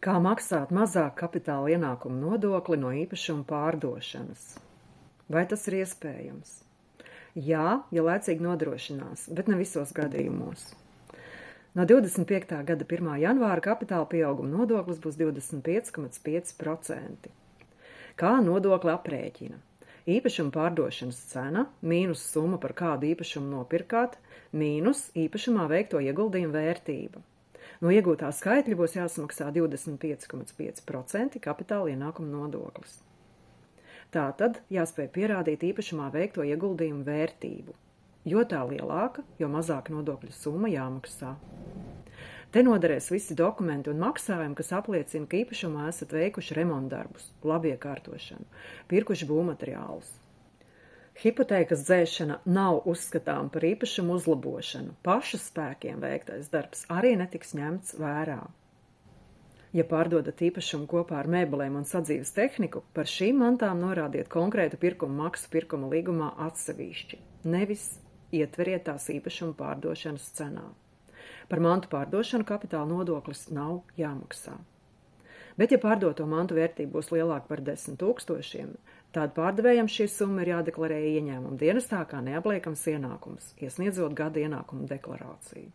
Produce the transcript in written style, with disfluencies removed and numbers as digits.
Kā maksāt mazāk kapitāla ienākumu nodokli no īpašuma pārdošanas? Vai tas ir iespējams? Jā, ja laicīgi nodrošinās, bet ne visos gadījumos. No 25. gada 1. janvāra kapitāla pieauguma nodoklis būs 25,5%. Kā nodokli aprēķina? Īpašuma pārdošanas cena mīnus summa, par kādu īpašumu nopirkāt, mīnus īpašumā veikto ieguldījumu vērtība. No iegūtā skaitļa būs jāsamaksā 25,5% kapitāla ienākuma nodoklis. Tātad jāspēj pierādīt īpašumā veikto ieguldījumu vērtību. Jo tā lielāka, jo mazāk nodokļu summa jāmaksā. Te noderēs visi dokumenti un maksājumi, kas apliecina, ka īpašumā esat veikuši remontdarbus, labiekārtošanu, pirkuši būvmateriālus. Hipotēkas dzēšana nav uzskatām par īpašumu uzlabošanu. Paša spēkiem veiktais darbs arī netiks ņemts vērā. Ja pārdodat īpašumu kopā ar mēbelēm un sadzīves tehniku, par šīm mantām norādiet konkrētu pirkuma maksu pirkuma līgumā atsevišķi, nevis ietveriet tās īpašumu pārdošanas cenā. Par mantu pārdošanu kapitāla nodoklis nav jāmaksā. Bet, ja pārdoto mantu vērtība būs lielāka par 10 000, tad pārdevējam šī summa ir jādeklarē ieņēmuma dienestā kā neapliekams ienākums, iesniedzot gada ienākumu deklarāciju.